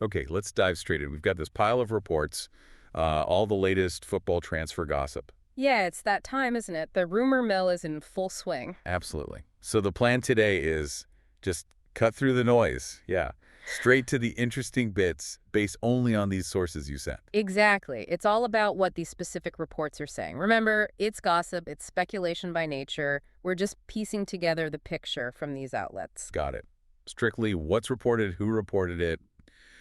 Okay, let's dive straight in. We've got this pile of reports, all the latest football transfer gossip. Yeah, it's that time, isn't it? The rumor mill is in full swing. Absolutely. So the plan today is just cut through the noise. Yeah. Straight to the interesting bits based only on these sources you sent. Exactly. It's all about what these specific reports are saying. Remember, it's gossip, it's speculation by nature. We're just piecing together the picture from these outlets. Got it. Strictly what's reported, who reported it.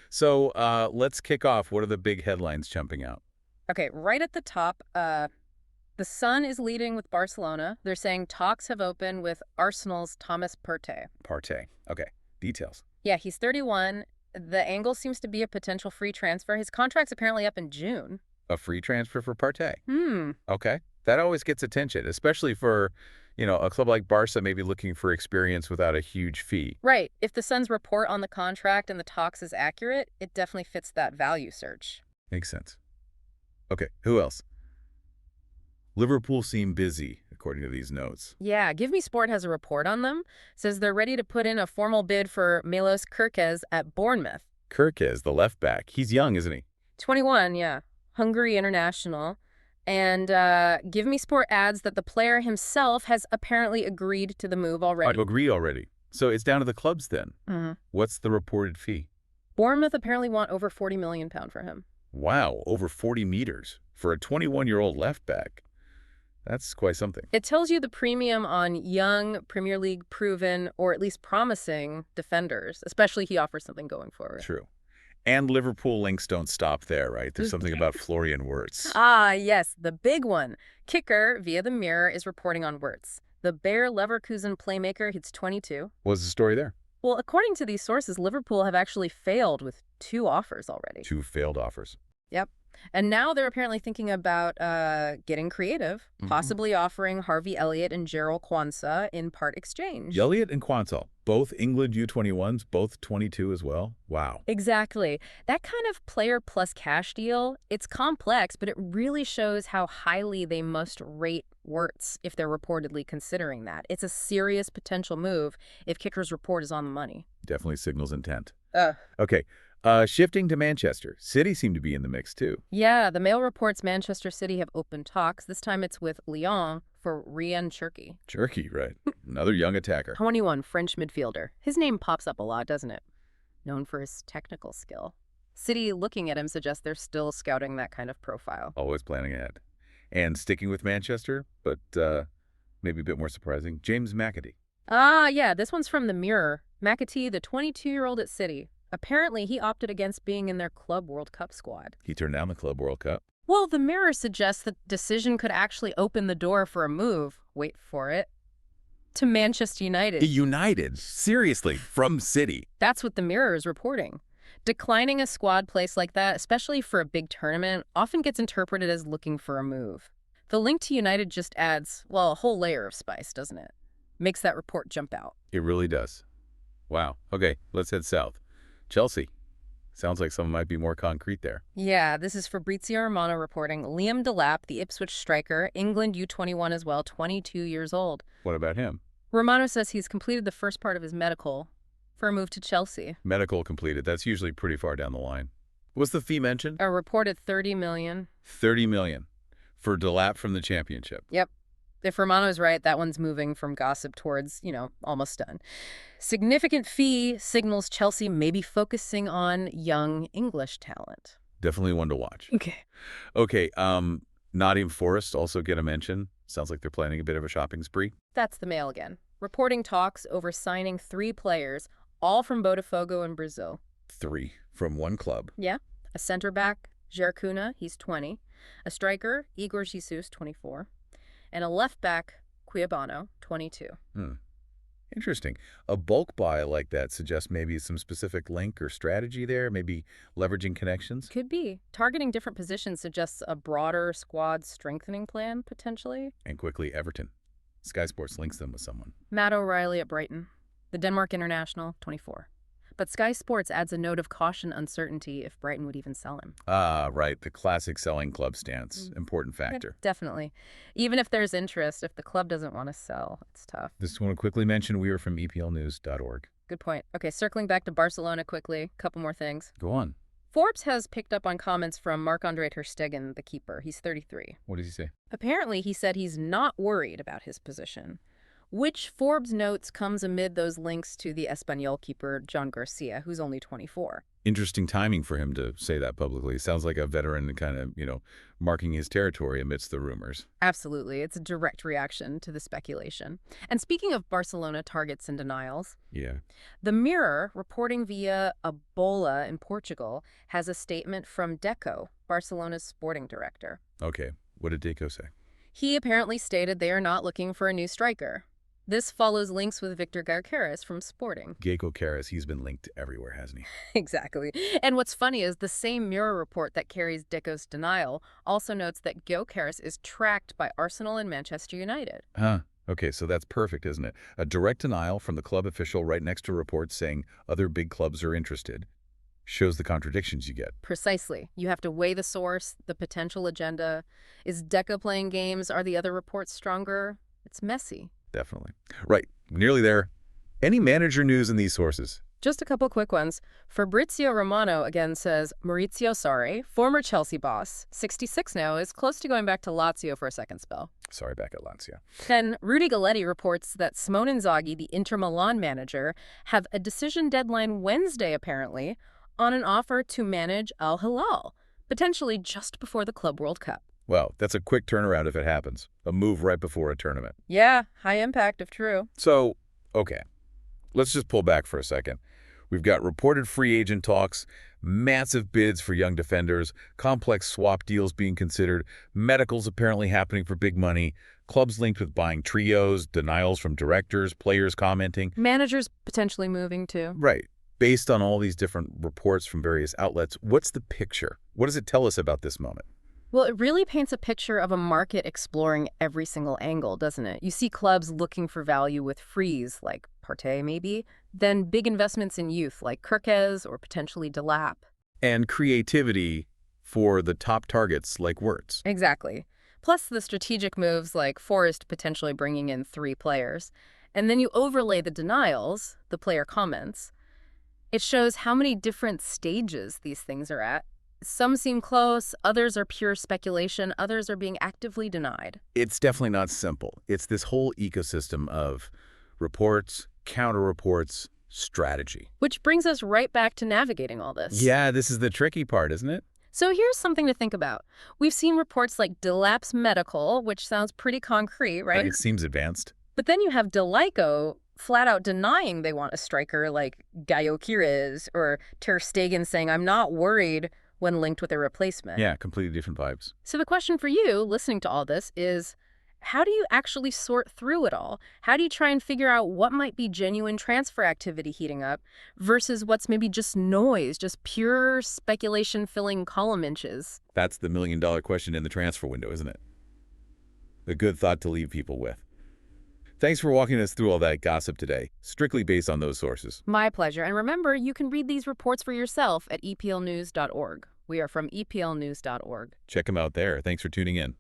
So let's kick off. What are the big headlines jumping out? Okay, right at the top, the Sun is leading with Barcelona. They're saying talks have opened with Arsenal's Thomas Partey. Partey. Okay. Details. Yeah, he's 31. The angle seems to be a potential free transfer. His contract's apparently up in June. A free transfer for Partey. Hmm. Okay. That always gets attention, especially for, a club like Barca maybe looking for experience without a huge fee. Right. If the Sun's report on the contract and the talks is accurate, it definitely fits that value search. Makes sense. Okay. Who else? Liverpool seem busy, according to these notes. Yeah, Give Me Sport has a report on them. Says they're ready to put in a formal bid for Milos Kerkez at Bournemouth. Kerkez, the left back. He's young, isn't he? 21, yeah. Hungary international. And Give Me Sport adds that the player himself has apparently agreed to the move already. Agree already. So it's down to the clubs then. hmm What's the reported fee? Bournemouth apparently want over £40 million for him. Wow, over 40 meters for a 21-year-old left back. That's quite something. It tells you the premium on young, Premier League proven, or at least promising defenders, especially he offers something going forward. True. And Liverpool links don't stop there, right? There's something about Florian Wirtz. Ah, yes, the big one. Kicker, via the Mirror, is reporting on Wirtz. The Bayer Leverkusen playmaker, he's 22. What's the story there? Well, according to these sources, Liverpool have actually failed with 2 offers already. 2 failed offers. Yep. And now they're apparently thinking about getting creative, possibly offering Harvey Elliott and Gerald Kwanzaa in part exchange. Elliott and Kwanzaa, both England U21s, both 22 as well. Wow. Exactly. That kind of player plus cash deal, it's complex, but it really shows how highly they must rate Wirtz if they're reportedly considering that. It's a serious potential move if Kicker's report is on the money. Definitely signals intent. Uh, Okay. Shifting to Manchester. City seem to be in the mix, too. yeah, the Mail reports Manchester City have opened talks. This time it's with Lyon for Rian Cherki. Cherky, right? Another young attacker. 21, French midfielder. His name pops up a lot, doesn't it? Known for his technical skill. City looking at him suggests they're still scouting that kind of profile. Always planning ahead. And sticking with Manchester, but maybe a bit more surprising, James McAtee. Ah, yeah, this one's from the Mirror. McAtee, the 22-year-old at City. Apparently, he opted against being in their Club World Cup squad. He turned down the Club World Cup. Well, the Mirror suggests the decision could actually open the door for a move, wait for it, to Manchester United. United? Seriously, from City? That's what the Mirror is reporting. Declining a squad place like that, especially for a big tournament, often gets interpreted as looking for a move. The link to United just adds, well, a whole layer of spice, doesn't it? Makes that report jump out. It really does. Wow. Okay, let's head south. Chelsea. Sounds like something might be more concrete there. Yeah, this is Fabrizio Romano reporting. Liam Delap, the Ipswich striker, England U21 as well, 22 years old. What about him? Romano says he's completed the first part of his medical for a move to Chelsea. Medical completed. That's usually pretty far down the line. What's the fee mentioned? A reported $30 million. 30 million for Delap from the championship. Yep. If Romano's right, that one's moving from gossip towards, almost done. Significant fee signals Chelsea may be focusing on young English talent. Definitely one to watch. Okay, Nottingham Forest also get a mention. Sounds like they're planning a bit of a shopping spree. That's the Mail again. Reporting talks over signing 3 players, all from Botafogo in Brazil. 3 from one club. Yeah. A center back, Jair Cunha, he's 20. A striker, Igor Jesus, 24. And a left back, Cuiabano, 22. Interesting. A bulk buy like that suggests maybe some specific link or strategy there, maybe leveraging connections. Could be. Targeting different positions suggests a broader squad strengthening plan, potentially. And quickly, Everton. Sky Sports links them with someone. Matt O'Reilly at Brighton. The Denmark international, 24. But Sky Sports adds a note of caution uncertainty if Brighton would even sell him. Ah, right. The classic selling club stance. Important factor. Definitely. Even if there's interest, if the club doesn't want to sell, it's tough. Just want to quickly mention we are from EPLnews.org. Good point. Okay, circling back to Barcelona quickly, couple more things. Go on. Forbes has picked up on comments from Marc-Andre ter Stegen, the keeper. He's 33. What does he say? Apparently, he said he's not worried about his position, which Forbes notes comes amid those links to the Espanyol keeper, John Garcia, who's only 24. Interesting timing for him to say that publicly. Sounds like a veteran kind of, marking his territory amidst the rumors. Absolutely. It's a direct reaction to the speculation. And speaking of Barcelona targets and denials, Yeah. the Mirror, reporting via Ebola in Portugal, has a statement from Deco, Barcelona's sporting director. Okay. What did Deco say? He apparently stated they are not looking for a new striker. This follows links with Victor Kerkez from Sporting. Geico Karras, he's been linked everywhere, hasn't he? Exactly. And what's funny is the same Mirror report that carries Deco's denial also notes that Kerkez is tracked by Arsenal and Manchester United. Huh. Okay, so that's perfect, isn't it? A direct denial from the club official right next to reports saying other big clubs are interested. Shows the contradictions you get. Precisely. You have to weigh the source, the potential agenda. Is Deco playing games? Are the other reports stronger? It's messy. Definitely. Right. Nearly there. Any manager news in these sources? Just a couple quick ones. Fabrizio Romano again says Maurizio Sarri, former Chelsea boss, 66 now, is close to going back to Lazio for a second spell. Sorry, back at Lazio. Then Rudy Galletti reports that Simone Inzaghi, the Inter Milan manager, have a decision deadline Wednesday, apparently, on an offer to manage Al Hilal, potentially just before the Club World Cup. Well, that's a quick turnaround if it happens. A move right before a tournament. Yeah, high impact if true. So, okay. Let's just pull back for a second. We've got reported free agent talks, massive bids for young defenders, complex swap deals being considered, medicals apparently happening for big money, clubs linked with buying trios, denials from directors, players commenting. Managers potentially moving too. Right. Based on all these different reports from various outlets, what's the picture? What does it tell us about this moment? Well, it really paints a picture of a market exploring every single angle, doesn't it? You see clubs looking for value with frees, like Partey maybe, then big investments in youth, like Kerkez or potentially Delap. And creativity for the top targets like Wirtz. Exactly. Plus the strategic moves like Forrest potentially bringing in 3 players. And then you overlay the denials, the player comments. It shows how many different stages these things are at. Some seem close, others are pure speculation, others are being actively denied. It's definitely not simple. It's this whole ecosystem of reports, counter-reports, strategy. Which brings us right back to navigating all this. Yeah, this is the tricky part, isn't it? So here's something to think about. We've seen reports like Delap's medical, which sounds pretty concrete, right? It seems advanced. But then you have Delico flat out denying they want a striker like Gaio Kirez, or ter Stegen saying, I'm not worried when linked with a replacement. Yeah, completely different vibes. So the question for you, listening to all this, is how do you actually sort through it all? How do you try and figure out what might be genuine transfer activity heating up versus what's maybe just noise, just pure speculation filling column inches? That's the million-dollar question in the transfer window, isn't it? A good thought to leave people with. Thanks for walking us through all that gossip today, strictly based on those sources. My pleasure. And remember, you can read these reports for yourself at eplnews.org. We are from eplnews.org. Check them out there. Thanks for tuning in.